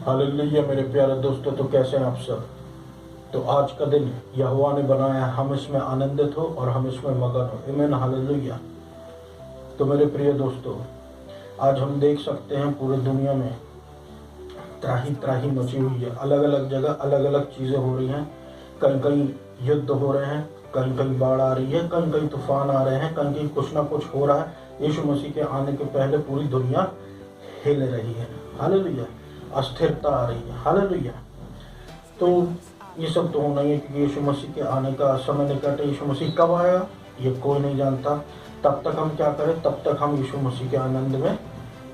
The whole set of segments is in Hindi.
हालेलुया मेरे प्यारे दोस्तों, तो कैसे हैं आप सब। तो आज का दिन यहोवा ने बनाया, हम इसमें आनंदित हो और हम इसमें मगन हो। आमीन, हालेलुया। तो मेरे प्रिय दोस्तों, आज हम देख सकते हैं पूरी दुनिया में त्राही त्राही मची हुई है। अलग अलग जगह अलग अलग चीज़ें हो रही हैं। कहीं कहीं युद्ध हो रहे हैं, कहीं कहीं बाढ़ आ रही है, कहीं कहीं तूफान आ रहे हैं, कहीं कहीं कुछ ना कुछ हो रहा है। यीशु मसीह के आने के पहले पूरी दुनिया हिल रही है। हालेलुया। अस्थिरता आ रही है। हालेलुया। तो ये सब तो होना ही है, क्योंकि यीशु मसीह के आने का समय निकट है। यीशु मसीह कब आएगा ये कोई नहीं जानता। तब तक हम क्या करें, तब तक हम यीशु मसीह के आनंद में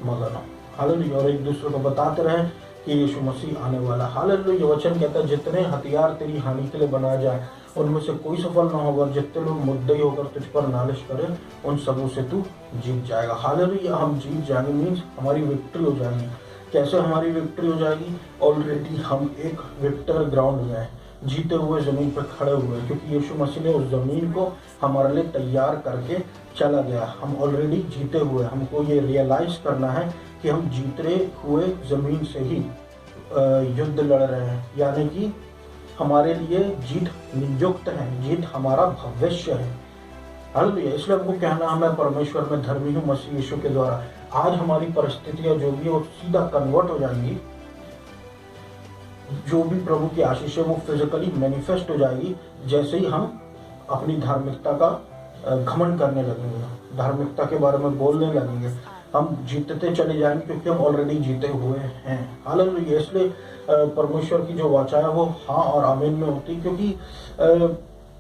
मगन हो। हालेलुया। और एक दूसरे को बताते रहें कि यीशु मसीह आने वाला। हालेलुया। वचन कहता है, जितने हथियार तेरी हानि के लिए बनाए जाए उनमें से कोई सफल ना होगा। जितने लोग मुद्दई होकर तुझ पर नालिश करें उन सबों से तू जीत जाएगा। हालेलुया। हम जीत जाएंगे, मीन्स हमारी विक्ट्री हो जाएगी। कैसे हमारी विक्ट्री हो जाएगी? ऑलरेडी हम एक विक्टर ग्राउंड में हैं, जीते हुए ज़मीन पर खड़े हुए, क्योंकि यीशु मसीह ने उस ज़मीन को हमारे लिए तैयार करके चला गया। हम ऑलरेडी जीते हुए, हमको ये रियलाइज़ करना है कि हम जीते हुए ज़मीन से ही युद्ध लड़ रहे हैं, यानी कि हमारे लिए जीत नियुक्त है, जीत हमारा भविष्य है। हालेलुया। इसलिए हमको कहना है, मैं परमेश्वर में धर्मी हूँ मसीह यीशु के द्वारा। आज हमारी परिस्थितियां जो भी है वो सीधा कन्वर्ट हो जाएंगी। जो भी प्रभु की आशीष है वो फिजिकली मैनिफेस्ट हो जाएगी, जैसे ही हम अपनी धार्मिकता का घमंड करने लगेंगे, धार्मिकता के बारे में बोलने लगेंगे। हम जीतते चले जाएंगे, क्योंकि हम ऑलरेडी जीते हुए हैं। हालेलुया। इसलिए परमेश्वर की जो वाचा है वो हाँ और आमीन में होती, क्योंकि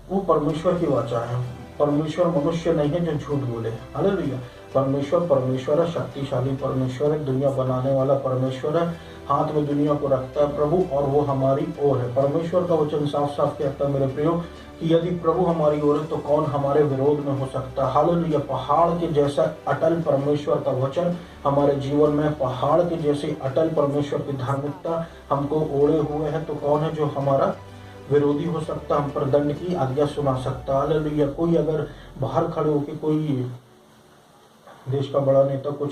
वो परमेश्वर की वाचा है। परमेश्वर मनुष्य नहीं है जो झूठ बोले। हालेलुया। परमेश्वर है, शक्तिशाली परमेश्वर है, दुनिया बनाने वाला परमेश्वर है, हाथ में दुनिया को रखता है प्रभु, और वो हमारी ओर है। परमेश्वर का वचन साफ साफ कहता है मेरे प्रियो कि यदि प्रभु हमारी ओर है तो कौन हमारे विरोध में हो सकता है। हालेलुया। पहाड़ के जैसा अटल परमेश्वर का वचन हमारे जीवन में, पहाड़ के जैसे अटल परमेश्वर की धार्मिकता हमको ओढ़े हुए है, तो कौन है जो हमारा विरोधी हो सकता, हम पर दंड की आज्ञा सुना सकता। हालेलुया। कोई अगर बाहर खड़े होकर कोई देश का बड़ा नेता कुछ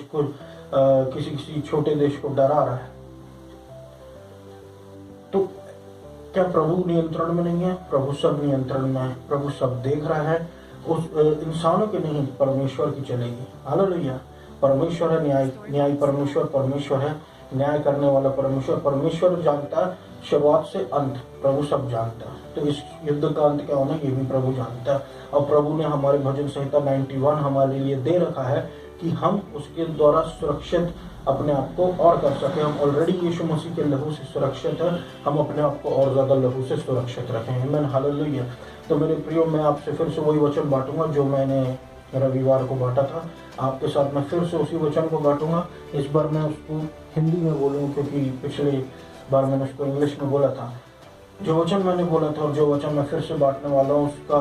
किसी छोटे देश को डरा रहा है, तो क्या प्रभु नियंत्रण में नहीं है? प्रभु सब नियंत्रण में है, प्रभु सब देख रहा है। उस इंसानों की नहीं, परमेश्वर की चलेगी। हालेलुया। परमेश्वर है न्याय परमेश्वर है, न्याय करने वाला परमेश्वर जानता है शुरुआत से अंत, प्रभु सब जानता है। तो इस युद्ध का अंत क्या होना ये भी प्रभु जानता है। और प्रभु ने हमारे भजन संहिता 91 हमारे लिए दे रखा है कि हम उसके द्वारा सुरक्षित अपने आप को और कर सके। हम ऑलरेडी यीशु मसीह के लहू से सुरक्षित है, हम अपने आप को और ज्यादा लहू से सुरक्षित रखें। आमीन, हालेलुया। तो मेरे प्रियो, मैं आपसे फिर से वही वचन बांटूंगा जो मैंने रविवार को बांटा था। आपके साथ मैं फिर से उसी वचन को बांटूंगा। इस बार मैं उसको हिंदी में बोलूँ, क्योंकि पिछले बार मैंने उसको इंग्लिश में बोला था। जो वचन मैंने बोला था और जो वचन मैं फिर से बांटने वाला हूँ उसका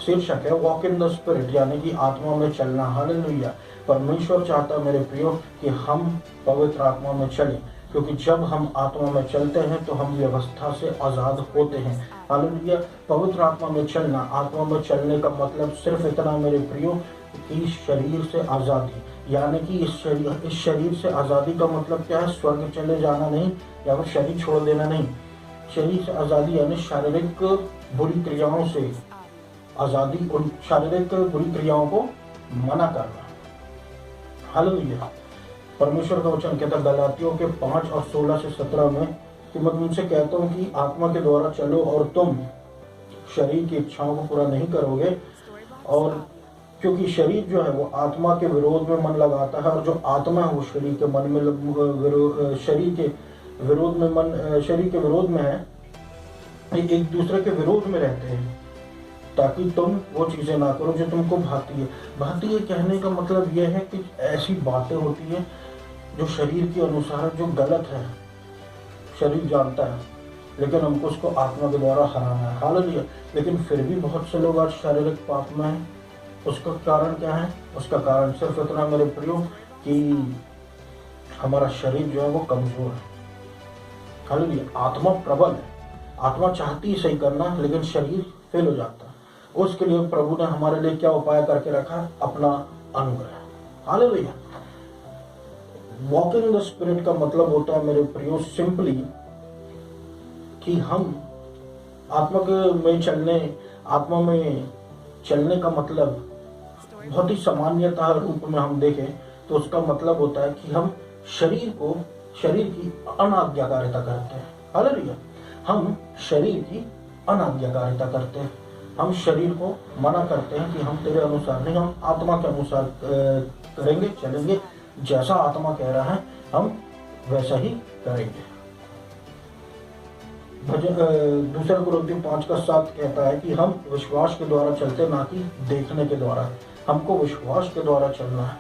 शीर्षक है वॉक इन द स्पिरिट, यानी कि आत्मा में चलना। हालेलुया। परमेश्वर चाहता है मेरे प्रियो कि हम पवित्र आत्मा में चलें, क्योंकि जब हम आत्मा में चलते हैं तो हम व्यवस्था से आज़ाद होते हैं। हालेलुया। पवित्र आत्मा में चलना, आत्मा में चलने का मतलब सिर्फ इतना मेरे प्रियो कि शरीर से आज़ादी, यानी कि इस शरीर से आज़ादी का मतलब क्या है? स्वर्ग चले जाना नहीं, या फिर शरीर छोड़ देना नहीं। शरीर से आज़ादी यानी शारीरिक बुरी क्रियाओं से आज़ादी, उन शारीरिक बुरी क्रियाओं को मना करना। हालेलुया। परमेश्वर का वचन कहता है गलातियों के 5 और 16 से 17 में कि मैं तुमसे कहता हूँ कि आत्मा के द्वारा चलो और तुम शरीर की इच्छाओं को पूरा नहीं करोगे। और क्योंकि शरीर जो है वो आत्मा के विरोध में मन लगाता है, और जो आत्मा है वो शरीर के मन में शरीर के विरोध में है, एक दूसरे के विरोध में रहते हैं, ताकि तुम वो चीज़ें ना करो जो तुमको भाती है। भाती है कहने का मतलब यह है कि ऐसी बातें होती हैं जो शरीर के अनुसार जो गलत है, शरीर जानता है, लेकिन हमको उसको आत्मा के द्वारा हराना है। हालेलुया। लेकिन फिर भी बहुत से लोग आज शारीरिक पाप में हैं। उसका कारण क्या है? उसका कारण सिर्फ इतना मेरे प्रियो कि हमारा शरीर जो है वो कमजोर है। हालेलुया। आत्मा प्रबल है, आत्मा चाहती है सही करना, लेकिन शरीर फेल हो जाता है। उसके लिए प्रभु ने हमारे लिए क्या उपाय करके रखा? अपना अनुग्रह। Hallelujah. Walking in the spirit का मतलब होता है मेरे प्रियो सिंपली कि हम आत्मा में चलने का मतलब बहुत ही सामान्यतः रूप में हम देखें तो उसका मतलब होता है कि हम शरीर की अनाज्ञाकारिता करते हैं। हालेलुया। हम शरीर की अनाज्ञाकारिता करते हैं। हम शरीर को मना करते हैं कि हम तेरे अनुसार नहीं, हम आत्मा के अनुसार करेंगे, चलेंगे। जैसा आत्मा कह रहा है हम वैसा ही करेंगे। दूसरा कुरिन्थियों 5:7 कहता है कि हम विश्वास के द्वारा चलते, ना कि देखने के द्वारा। हमको विश्वास के द्वारा चलना है।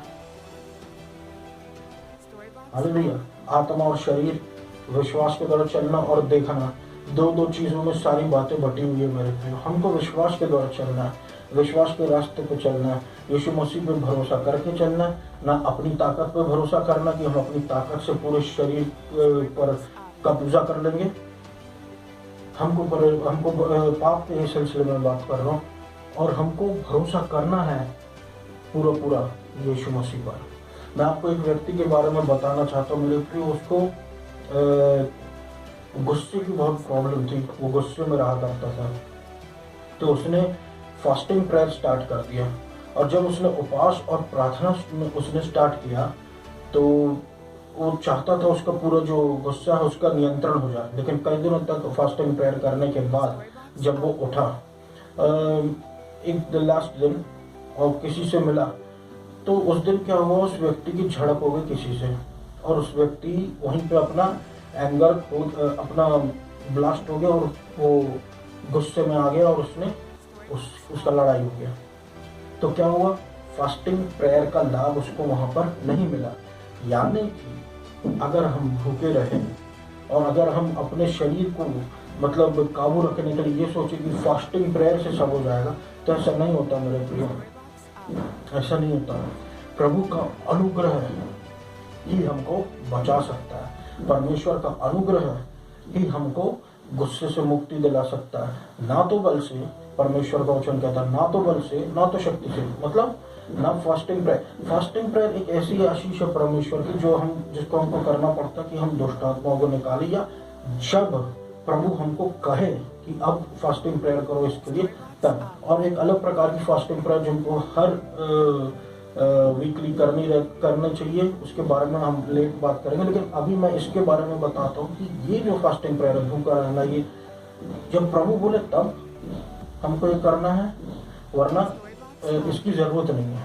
हालेलुया। आत्मा और शरीर, विश्वास के द्वारा चलना और देखना, दो चीजों में सारी बातें बटी हुई है मेरे प्रियो। हमको विश्वास के द्वारा चलना है, विश्वास के रास्ते पे चलना है, यीशु मसीह पे भरोसा करके चलना है, ना अपनी ताकत पे भरोसा करना कि हम अपनी ताकत से पूरे शरीर पर कब्जा कर लेंगे। हमको पाप के सिलसिले में बात कर रहा हूँ। और हमको भरोसा करना है पूरा यीशु मसीह पर। मैं आपको एक व्यक्ति के बारे में बताना चाहता हूँ मेरे प्रियो। उसको गुस्से की बहुत प्रॉब्लम थी, वो गुस्से में रहा करता था। तो उसने फास्टिंग प्रेयर स्टार्ट कर दिया, और जब उसने उपवास और प्रार्थना उसने स्टार्ट किया तो वो चाहता था उसका पूरा जो गुस्सा है उसका नियंत्रण हो जाए। लेकिन कई दिनों तक फास्टिंग प्रेयर करने के बाद जब वो उठा एक लास्ट दिन और किसी से मिला, तो उस दिन क्या हुआ, उस व्यक्ति की झड़प हो गई किसी से, और उस व्यक्ति वहीं पे अपना एंगर अपना ब्लास्ट हो गया और वो गुस्से में आ गया और उसका लड़ाई हो गया। तो क्या हुआ, फास्टिंग प्रेयर का लाभ उसको वहां पर नहीं मिला। यानी कि अगर हम भूखे रहे और अगर हम अपने शरीर को मतलब काबू रखने के लिए ये सोचे कि फास्टिंग प्रेयर से सब हो जाएगा, तो ऐसा नहीं होता मेरे प्रियो, ऐसा नहीं होता। प्रभु का अनुग्रह ही हमको बचा सकता है। परमेश्वर का अनुग्रह ही हमको गुस्से से मुक्ति दिला सकता है। ना तो बल से, परमेश्वर का वचन कहता है, ना तो बल से ना तो शक्ति से, मतलब ना फास्टिंग प्रेयर एक ऐसी आशीष है परमेश्वर की जिसको हमको करना पड़ता है कि हम दुष्ट आत्माओं को निकालें, या जब प्रभु हमको कहे कि अब फास्टिंग प्रेयर करो इसके लिए तब। और एक अलग प्रकार की फास्टिंग प्रेयर जिनको हर वीकली करनी चाहिए, उसके बारे में हम लेट बात करेंगे। लेकिन अभी मैं इसके बारे में बताता हूँ कि ये जो फास्टिंग प्रेयर है, भूखा रहना, ये जब प्रभु बोले तब हमको ये करना है, वरना इसकी जरूरत नहीं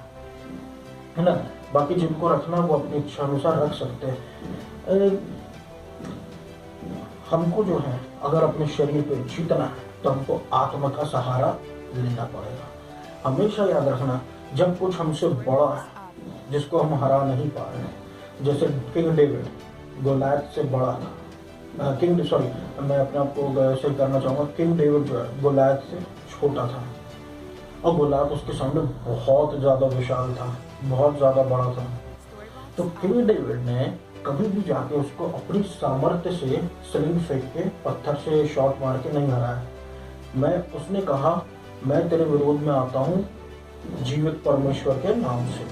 है ना। बाकी जिनको रखना वो अपनी इच्छा अनुसार रख सकते हैं। हमको जो है अगर अपने शरीर पे जीतना है तो हमको आत्मा का सहारा लेना पड़ेगा। हमेशा याद रखना, जब कुछ हमसे बड़ा है जिसको हम हरा नहीं पा रहे, जैसे किंग डेविड गोलायत से बड़ा था, मैं अपने आप को ऐसे करना चाहूँगा, किंग डेविड जो है गोलायत से छोटा था, और गोलायत उसके सामने बहुत ज़्यादा विशाल था, बहुत ज़्यादा बड़ा था। तो किंग डेविड ने कभी भी जाके उसको अपनी सामर्थ्य से स्लिंग फेंक के, पत्थर से शॉट मार के नहीं हराया। उसने कहा, मैं तेरे विरोध में आता हूँ जीवित परमेश्वर के नाम से,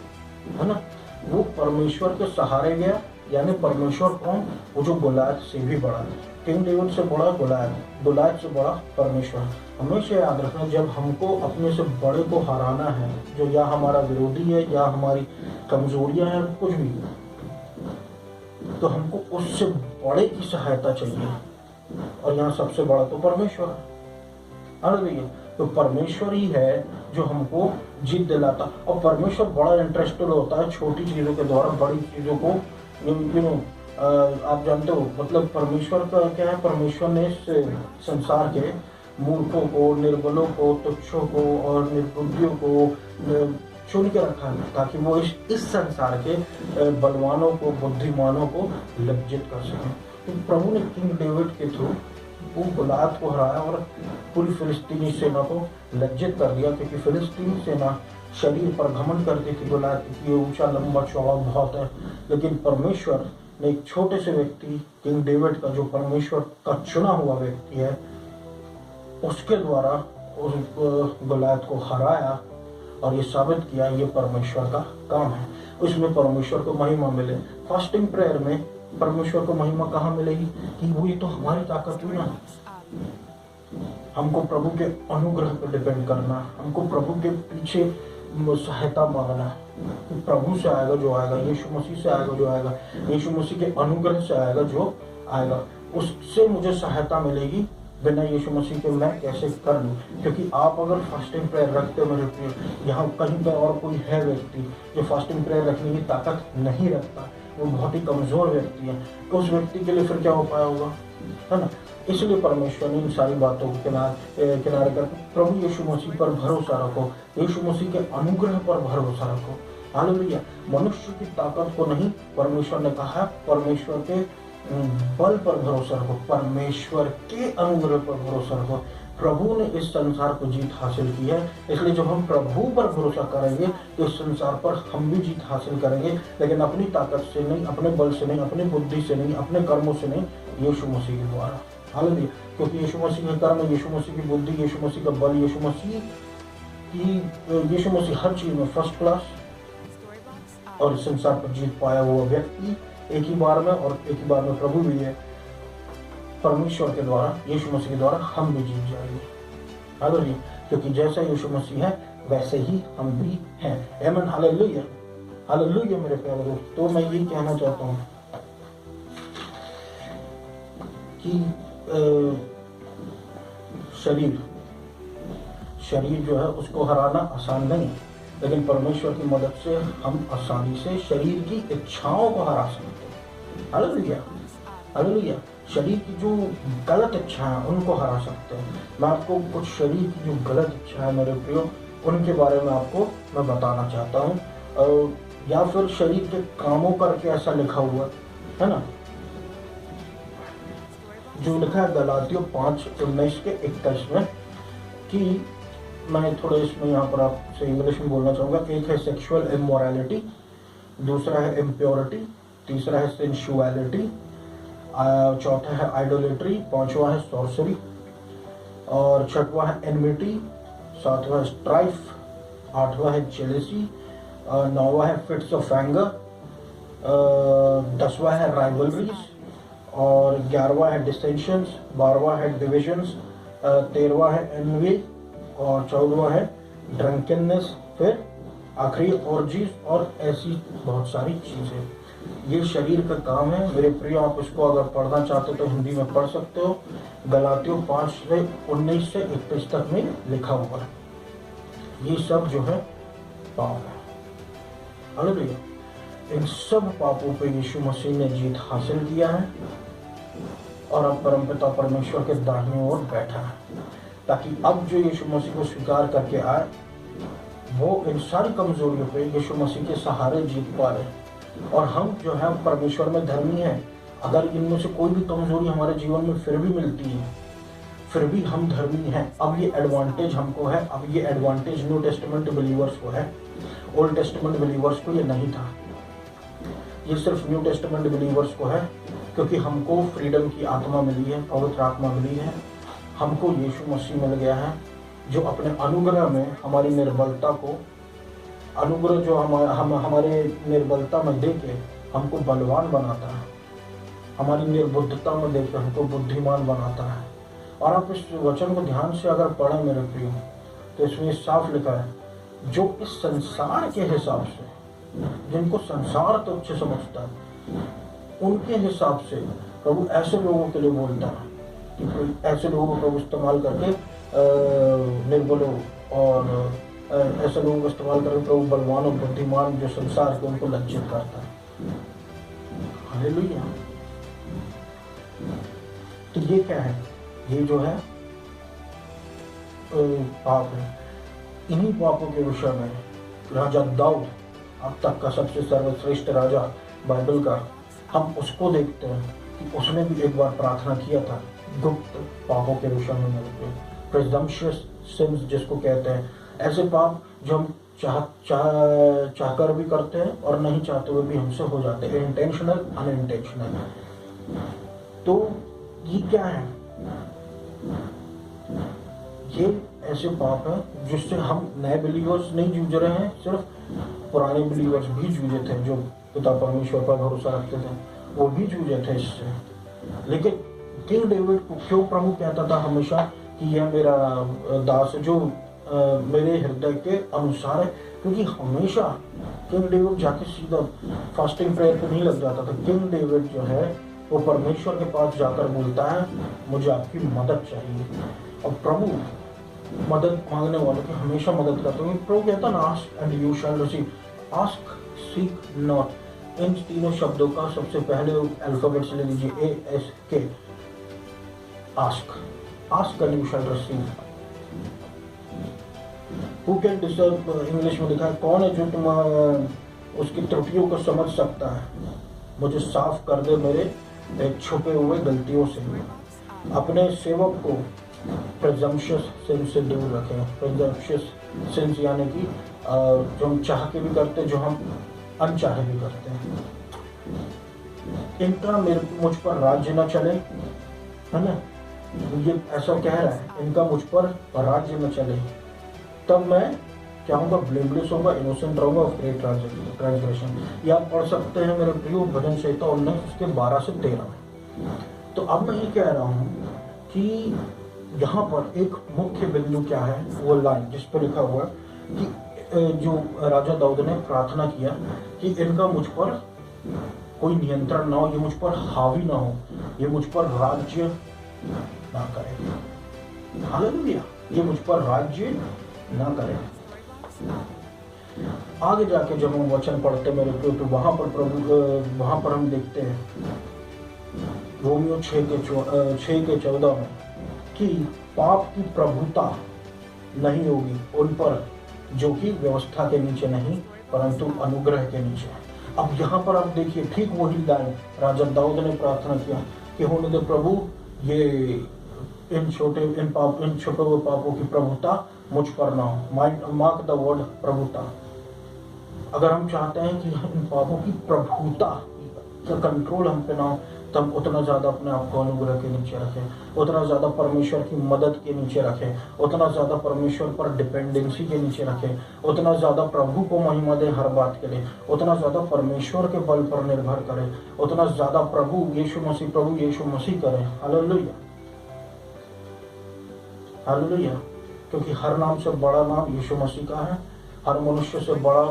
है ना। वो परमेश्वर के सहारे गया, यानी परमेश्वर कौन, वो जो गोलायत से भी बड़ा है। किंग डेविड से बड़ा गोलायत से बड़ा परमेश्वर। हमेशा याद रखना, जब हमको अपने से बड़े को हराना है, जो या हमारा विरोधी है या हमारी कमजोरियां हैं, कुछ भी, तो हमको उससे बड़े की सहायता चाहिए, और यहाँ सबसे बड़ा तो परमेश्वर है। तो परमेश्वर ही है जो हमको जीत दिलाता, और परमेश्वर बड़ा इंटरेस्टेड होता है छोटी चीजों के द्वारा बड़ी चीजों को। आप जानते हो, मतलब परमेश्वर का क्या है, परमेश्वर ने इस संसार के मूर्खों को, निर्बलों को, तुच्छों को और निर्बुद्धियों को चुन के रखा है, ताकि वो इस संसार के बलवानों को, बुद्धिमानों को लज्जित कर सकें। तो प्रभु ने किंग डेविड के थ्रू वो गोलायत को हराया और पूरी फिलिस्तीनी सेना को लज्जित कर दिया, क्योंकि फिलिस्तीनी सेना शरीर पर घमंड करती थी गोलायत की, ऊंचा लंबा चौड़ा बहुत है। लेकिन परमेश्वर ने एक छोटे से व्यक्ति, किंग डेविड का, जो परमेश्वर का चुना हुआ व्यक्ति है, उसके द्वारा उस गोलायत को हराया, और ये साबित किया ये परमेश्वर का काम है। उसमें परमेश्वर को महिमा मिले। फास्टिंग प्रेयर में परमेश्वर को महिमा कहाँ मिलेगी कि वो ये तो हमारी ताकत हुई ना। हमको प्रभु के अनुग्रह पर डिपेंड करना, हमको प्रभु के पीछे सहायता मांगना कि प्रभु से आएगा जो आएगा, यीशु मसीह से आएगा जो आएगा, यीशु मसीह के अनुग्रह से आएगा जो आएगा, उससे मुझे सहायता मिलेगी। बिना यीशु मसीह के मैं कैसे कर लूँ? क्योंकि आप अगर फास्टिंग प्रेयर रखते हो मेरे प्रिय, यहाँ कहीं पर और कोई है व्यक्ति जो फास्टिंग प्रेयर रखने की ताकत नहीं रखता, वो बहुत ही कमजोर व्यक्ति है, तो उस व्यक्ति के लिए फिर क्या उपाय होगा, है ना। इसलिए परमेश्वर ने इन सारी बातों को किनारे कर प्रभु यीशु मसीह पर भरोसा रखो, यीशु मसीह के अनुग्रह पर भरोसा रखो। हालेलुया। मनुष्य की ताकत को नहीं, परमेश्वर ने कहा परमेश्वर के बल पर भरोसा रखो, परमेश्वर के अनुग्रह पर भरोसा रखो। प्रभु ने इस संसार को जीत हासिल की है, इसलिए जब हम प्रभु पर भरोसा करेंगे तो इस संसार पर हम भी जीत हासिल करेंगे, लेकिन अपनी ताकत से नहीं, अपने बल से नहीं, अपनी बुद्धि से नहीं, अपने कर्मों से नहीं, यीशु मसीह के द्वारा। हालेलुया। क्योंकि यीशु मसीह के कर्म, यीशु मसीह की बुद्धि, यीशु मसीह का बल, यीशु मसीह हर चीज में फर्स्ट क्लास, और इस संसार पर जीत पाया हुआ व्यक्ति एक ही बार में, और एक ही बार में प्रभु भी है। परमेश्वर के द्वारा, यीशु मसीह के द्वारा हम भी जीत जाएंगे। हालेलुया। क्योंकि जैसा यीशु मसीह है वैसे ही हम भी हैं। आमीन। हालेलुया। हालेलुया मेरे प्यारे दोस्त। तो मैं यही कहना चाहता हूँ कि शरीर जो है उसको हराना आसान नहीं, लेकिन परमेश्वर की मदद से हम आसानी से शरीर की इच्छाओं को हरा सकते हैं। हालेलुया। हालेलुया। शरीर की जो गलत इच्छा है उनको हरा सकते हैं। मैं आपको कुछ शरीर की जो गलत इच्छा है मेरे प्रियो, उनके बारे में आपको मैं बताना चाहता हूँ, या फिर शरीर के कामों करके ऐसा लिखा हुआ है ना, जो लिखा है गलातियों 5:19-21 में, कि मैं थोड़े इसमें यहाँ पर आपसे इंग्लिश में बोलना चाहूँगा। एक है सेक्सुअल इमोरलिटी, दूसरा है इम्प्योरिटी, तीसरा है सेंसुअलिटी, चौथा है आइडोलेट्री, पांचवा है सॉर्सरी, और छठवां है एनमिटी, सातवां है स्ट्राइफ, आठवां है जेलेसी, नौवां है फिट्स ऑफ एंगर, 10वां है राइवलरीज, और 11वां है डिसेंशंस, 12वां है डिविजन्स, 13वां है एनवी, और 14वां है ड्रंकनेस, फिर आखिरी ऑर्जीज, और ऐसी बहुत सारी चीजें। ये शरीर का काम है मेरे प्रिय। आप इसको अगर पढ़ना चाहते हो तो हिंदी में पढ़ सकते हो। गलातियों 5:19-21 तक में लिखा हुआ है। ये सब जो है पाप है। हालेलुया। इन सब पापों पे यीशु मसीह ने जीत हासिल किया है, और अब परमपिता परमेश्वर के दाहिने ओर बैठा है, ताकि अब जो यीशु मसीह को स्वीकार करके आए वो इन सारी कमजोरियों पे यीशु मसीह के सहारे जीत पा रहे। और हम जो है परमेश्वर में धर्मी हैं। अगर इनमें से कोई भी कमजोरी हमारे जीवन में फिर भी मिलती है, फिर भी हम धर्मी हैं। अब ये एडवांटेज हमको है, अब ये एडवांटेज न्यू टेस्टामेंट बिलीवर्स को है, ओल्ड टेस्टामेंट बिलीवर्स को ये नहीं था। ये सिर्फ न्यू टेस्टामेंट बिलीवर्स को है, क्योंकि हमको फ्रीडम की आत्मा मिली है, पवित्र आत्मा मिली है। हमको यीशु मसीह मिल गया है, जो अपने अनुग्रह में हमारी निर्बलता को, अनुग्रह जो हमारे निर्बलता में देके हमको बलवान बनाता है, हमारी निर्बुद्धता में देकर हमको बुद्धिमान बनाता है। और आप इस वचन को ध्यान से अगर पढ़ें मेरे प्रियो, तो इसमें साफ लिखा है, जो इस संसार के हिसाब से, जिनको संसार तुच्छ समझता है, उनके हिसाब से प्रभु ऐसे लोगों के लिए बोलता है कि ऐसे लोगों को प्रभु इस्तेमाल करके निर्बलों, और ऐसे लोगों को इस्तेमाल करके प्रभु बलवान और बुद्धिमान जो संसार के, उनको लज्जित करता है। हालेलुया। तो ये क्या है? ये जो है पाप है। इन्हीं पापों के विषय में राजा दाऊद, अब तक का सबसे सर्वश्रेष्ठ राजा बाइबल का, हम उसको देखते हैं कि उसने भी एक बार प्रार्थना किया था गुप्त पापों के विषय में, प्रिजम्पशस सिंस जिसको कहते हैं, ऐसे पाप जो हम चाहकर भी करते हैं और नहीं चाहते हुए भी हमसे हो जाते हैं, इंटेंशनल अनइंटेंशनल। तो ये क्या है? ये ऐसे पाप है जिससे हम नए बिलीवर्स नहीं जूझ रहे हैं, सिर्फ पुराने बिलीवर्स भी जूझे थे, जो पिता परमेश्वर पर भरोसा रखते थे, वो भी जूझे थे इससे। लेकिन किंग डेविड को क्यों प्रभु कहता था हमेशा कि यह मेरा दास जो मेरे हृदय के अनुसार है? क्योंकि हमेशा किंग डेविड जाके सीधा फास्टिंग प्रेयर पे नहीं लग जाता था। किंग डेविड जो है वो परमेश्वर के पास जाकर बोलता है मुझे आपकी मदद चाहिए, और प्रभु मदद मांगने वालों की हमेशा मदद करते हैं। प्रभु कहता ना ask and you shall receive, ask seek knock. इन तीनों शब्दों का सबसे पहले अल्फाबेट से ले लीजिए, ASK, ask, ask and you shall receive. Who can deserve, English में लिखा है कौन है जो तुम उसकी त्रुटियों को समझ सकता है? मुझे साफ कर दे मेरे छुपे हुए गलतियों से। अपने सेवक को प्रेजम्पशियस सिन से दूर रखें। प्रेजम्पशियस सिंस यानी कि जो हम चाह के भी करते, जो हम अनचाहे भी करते हैं। इनका मुझ पर राज्य न चले, है ना, ये ऐसा कह रहा है, इनका मुझ पर राज्य न चले, तब मैं क्या होगा? ब्लेमलेस होगा, इनोसेंट रहूंगा, ग्रेट ट्रांसग्रेशन। ये आप पढ़ सकते हैं मेरे प्रियो भजन संहिता 19 उसके 12 से 13 में। तो अब मैं ये कह रहा हूँ कि यहाँ पर एक मुख्य बिंदु क्या है, वो लाइन जिस पर लिखा हुआ है कि जो राजा दाऊद ने प्रार्थना किया कि इनका मुझ पर कोई नियंत्रण ना हो, ये मुझ पर हावी ना हो, ये मुझ पर राज्य ना करे। हालेलुया, ये मुझ पर राज्य ना करे। आगे जाके जब हम वचन पढ़ते मेरे प्रियो, तो वहां पर प्रभु वहां पर हम देखते हैं रोमियो 6 के 14 में कि पाप की प्रभुता नहीं होगी उन पर जो कि व्यवस्था के नीचे नहीं परंतु अनुग्रह के नीचे। अब यहाँ पर आप देखिए ठीक वही लाइन राजा दाऊद ने प्रार्थना किया कि होने दे प्रभु ये इन छुपे हुए पापों की प्रभुता मुझ पर ना हो। मार्क द वर्ड प्रभुता। अगर हम चाहते हैं कि इन पापों की प्रभुता का कंट्रोल हम पे ना हो, तब उतना ज्यादा अपने आप को अनुग्रह के नीचे रखें, उतना ज्यादा परमेश्वर की मदद के नीचे रखें, उतना ज्यादा परमेश्वर पर डिपेंडेंसी के नीचे रखें, उतना ज्यादा प्रभु को महिमा दें हर बात के लिए, उतना ज्यादा परमेश्वर के बल पर निर्भर करें, उतना ज्यादा प्रभु यीशु मसीह करें। Hallelujah, hallelujah. क्योंकि हर नाम से बड़ा नाम यीशु मसीह का है। हर मनुष्य से बड़ा,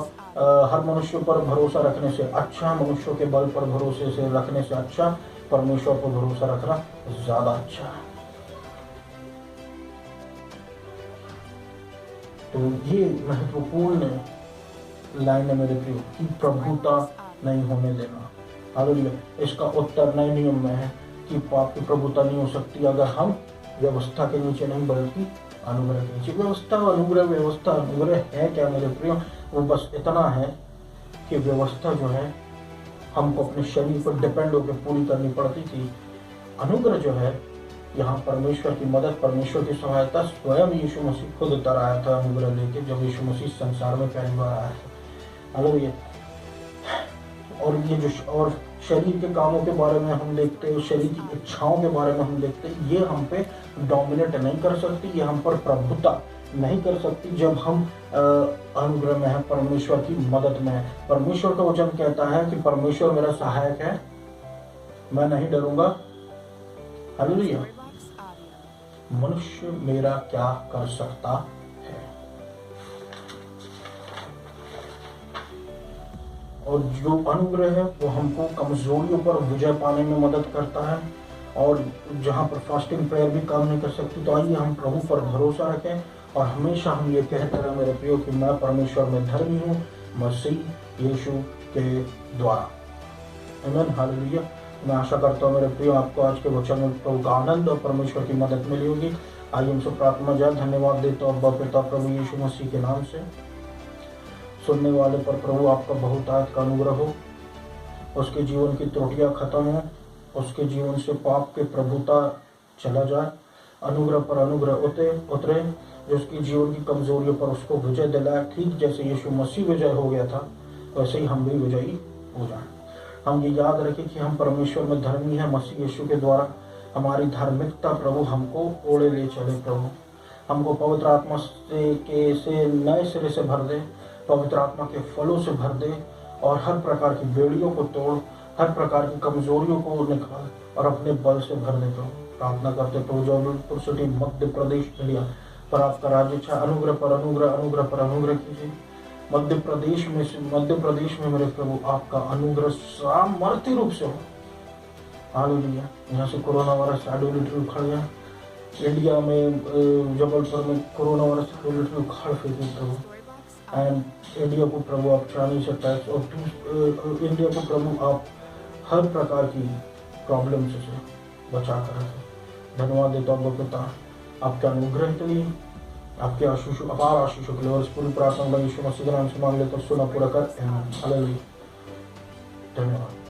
हर मनुष्य पर भरोसा रखने से अच्छा, मनुष्यों के बल पर भरोसे से रखने से अच्छा, परमेश्वर पर भरोसा रखना ज्यादा अच्छा है। तो ये महत्वपूर्ण लाइन है मेरे प्रियो कि प्रभुता नहीं होने देना। हालेलुया। इसका उत्तर नए नियम में है कि पाप की प्रभुता नहीं हो सकती अगर हम व्यवस्था के नीचे नहीं बल्कि अनुग्रह के नीचे। व्यवस्था अनुग्रह है क्या मेरे प्रियो? वो बस इतना है कि व्यवस्था जो है हमको अपने शरीर पर डिपेंड होकर पूरी करनी पड़ती थी। अनुग्रह जो है यहाँ परमेश्वर की मदद, परमेश्वर की सहायता, स्वयं यीशु मसीह खुद उतर आया था अनुग्रह लेके जब यीशु मसीह संसार में पहली बार आया था। हालेलुया। और ये जो और शरीर के कामों के बारे में हम देखते हैं, शरीर की इच्छाओं के बारे में हम देखते हैं, ये हम पे डोमिनेट नहीं कर सकती, ये हम पर प्रभुता नहीं कर सकती जब हम अनुग्रह में है, परमेश्वर की मदद में है। परमेश्वर का वचन कहता है कि परमेश्वर मेरा सहायक है, मैं नहीं डरूंगा। हालेलुया। मनुष्य मेरा क्या कर सकता है? और जो अनुग्रह है वो हमको कमजोरियों पर विजय पाने में मदद करता है। और जहाँ पर फास्टिंग प्रेयर भी काम नहीं कर सकती, तो आइए हम प्रभु पर भरोसा रखें और हमेशा हम ये कहते रहे मेरे प्रियो कि मैं परमेश्वर में धर्मी हूँ मसीह यीशु के द्वारा। आमीन। हालेलुया। मैं आशा करता हूँ मेरे प्रियो आपको आज के वचन में प्रभु का आनंद और परमेश्वर की मदद मिली होगी। आइए हमसे प्रार्थना जाए। धन्यवाद देता हूँ अब्बा पिता प्रभु यीशु मसीह के नाम से। सुनने वाले पर प्रभु आपका बहुतायत का अनुग्रह हो, उसके जीवन की त्रुटियां खत्म हो, उसके जीवन से पाप के प्रभुता चला जाए, अनुग्रह पर अनुग्रह उतरे, जो उसकी जीवन की कमजोरियों पर उसको विजय दिलाए। ठीक जैसे यीशु मसीह विजय हो गया था वैसे ही हम भी विजयी हो जाए। हम ये याद रखें कि हम परमेश्वर में धर्मी हैं मसीह यीशु के द्वारा। हमारी धार्मिकता प्रभु हमको ओढ़े ले चले। प्रभु हमको पवित्र आत्मा से नए सिरे से भर दे, पवित्र आत्मा के फलों से भर दे, और हर प्रकार की बेड़ियों को तोड़, हर प्रकार की कमजोरियों को निकाल और अपने बल से भर दे प्रभु। प्रार्थना करते प्रभु जबलपुर सिटी, मध्य प्रदेश, इंडिया पर आपका राज्य अच्छा अनुग्रह पर अनुग्रह, अनुग्रह पर अनुग्रह कीजिए। मध्य प्रदेश में मेरे प्रभु आपका अनुग्रह सामर्थ्य रूप से हो। हालेलुया। यहाँ से कोरोना वायरस आइडोलिट्री उखड़ जाए। इंडिया में जबलपुर में कोरोना वायरस आइडोलिट्री उखाड़ फेंके प्रभु। एंड इंडिया को प्रभु आप चाइनीज अटैक्स और इंडिया को प्रभु आप हर प्रकार की प्रॉब्लम से बचा कर रखें। धन्यवाद देता हूँ पिता आपके अनुग्रह के लिए, आपके आशीषों, अपार आशीषों के लिए। और इस पूरी प्रार्थना में यीशु मसीह के नाम से मांग लेकर सुना पूरा कर। हालेलुया। धन्यवाद।